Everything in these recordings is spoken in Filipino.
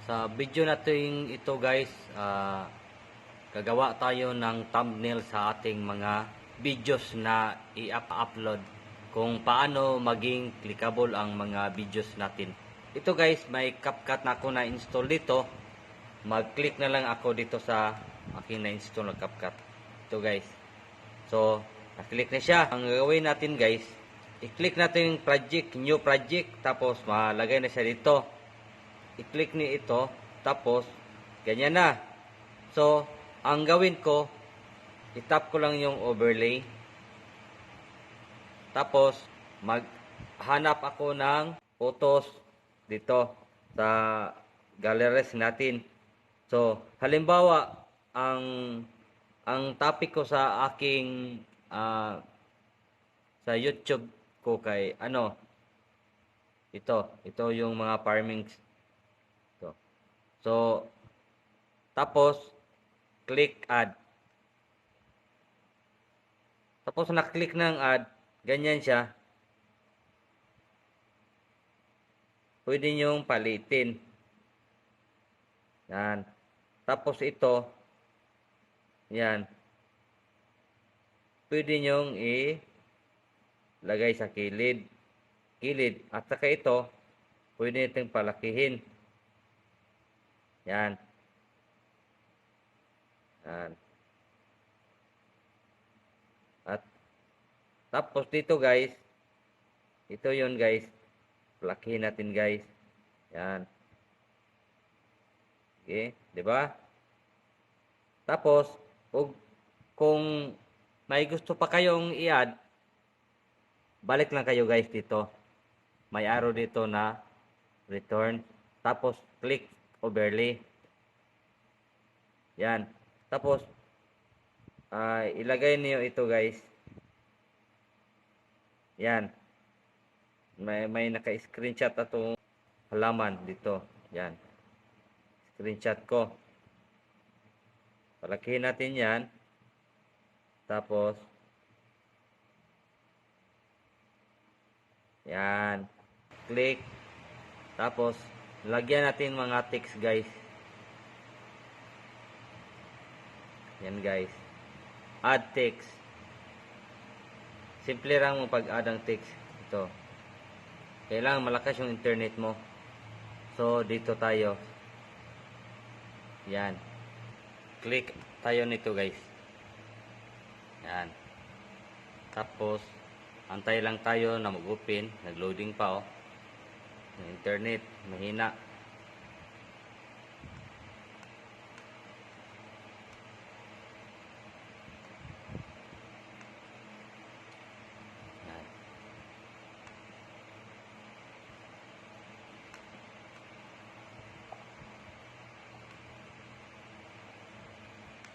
Sa video natin ito guys, gagawa tayo ng thumbnail sa ating mga videos na i-upload kung paano maging clickable ang mga videos natin. Ito guys, may CapCut na ako na-install dito. Mag-click na lang ako dito sa aking na-install na CapCut. Ito guys. So, na-click na siya. Ang gagawin natin guys, i-click natin yung project, new project, tapos malagay na siya dito. I-click ni ito, tapos ganyan na. So, ang gawin ko, i-tap ko lang yung overlay. Tapos, maghanap ako ng photos dito sa galleries natin. So, halimbawa, ang topic ko sa aking sa YouTube ko kay ito yung mga farming. So, tapos, click add. Tapos, na-click ng add, ganyan siya. Pwede nyong palitin. Yan. Tapos, ito, yan. Pwede nyong ilagay sa kilid. At saka ito, pwede itong palakihin. Yan. Yan. At tapos dito guys, ito yun guys. Palakihin natin guys. Yan. Okay, 'di ba? Tapos kung may gusto pa kayong i-add, balik lang kayo guys dito. May arrow dito na return. Tapos click overlay. Yan. Tapos ilagay niyo ito guys. Yan. May naka-screenshot atong halaman dito. Yan. Screenshot ko. Palakihin natin yan. Tapos yan. Click. Tapos lagyan natin mga text guys. Yan guys. Add text. Simple lang mo pag-add ang text. Ito. Kailangan malakas yung internet mo. So, dito tayo. Yan. Click tayo nito guys. Yan. Tapos, antay lang tayo na mag-open. Nag-loading pa yung internet. Mahina.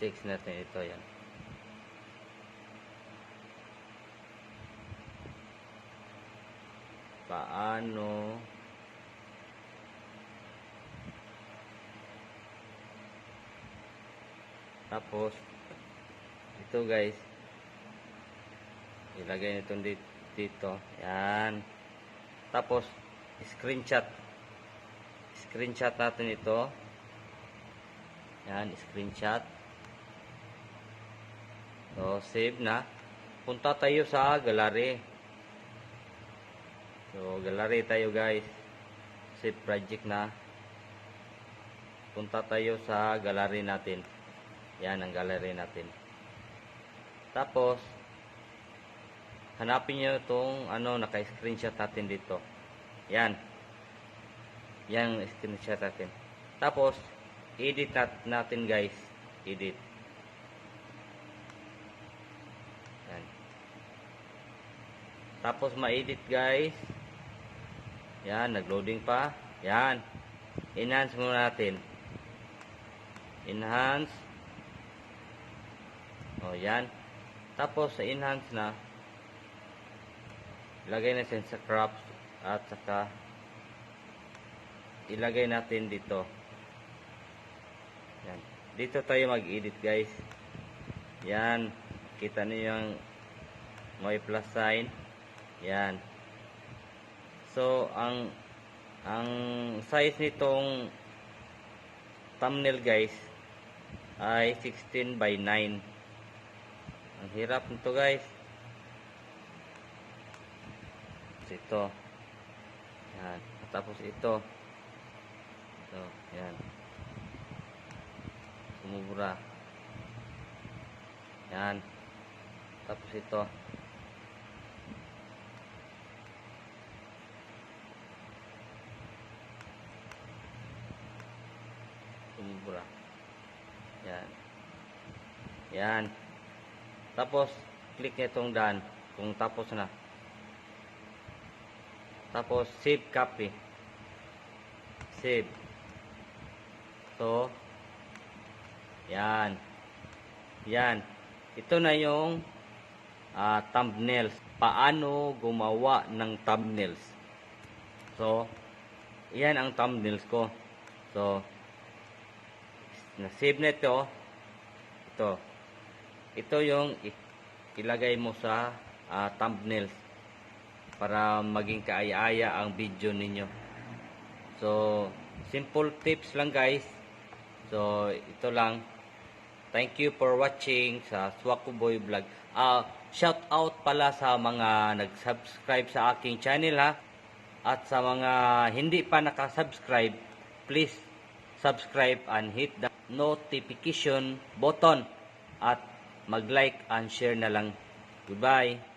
Text natin ito yan. Paano tapos ito guys, ilagay nito dito. Yan. Tapos screenshot natin ito. Yan, screenshot. So, save na. Punta tayo sa gallery. So, gallery tayo guys. Save project na. Punta tayo sa gallery natin. Yan ang gallery natin. Tapos, hanapin nyo itong naka-screenshot natin dito. Yan. Yan screenshot natin. Tapos, edit natin guys. Edit. Tapos ma-edit guys. Yan, nag-loading pa. Yan. Enhance muna natin. Enhance. O, yan. Tapos sa enhance na, ilagay natin sa crops at saka ilagay natin dito. Yan. Dito tayo mag-edit guys. Yan. Kita niyo yung may plus sign. Yan. So, ang size nitong thumbnail guys ay 16 by 9. Ang hirap nito guys. Ito. Yan. Tapos ito. So, yan. Sumubra. Yan. Tapos ito. Sumubra. Yan. Yan. Tapos, click nyo itong done. Kung tapos na. Tapos, save copy. Save. So, yan. Yan. Ito na yung thumbnails. Paano gumawa ng thumbnails. So, yan ang thumbnails ko. So, na-save na ito. Ito. Ito yung ilagay mo sa thumbnails para maging kaaya-aya ang video ninyo. So, simple tips lang guys. So, ito lang. Thank you for watching sa Swakuboy Vlog. Shout out pala sa mga nag-subscribe sa aking channel ha. At sa mga hindi pa nakasubscribe, please subscribe and hit the notification button. At mag-like and share na lang. Goodbye.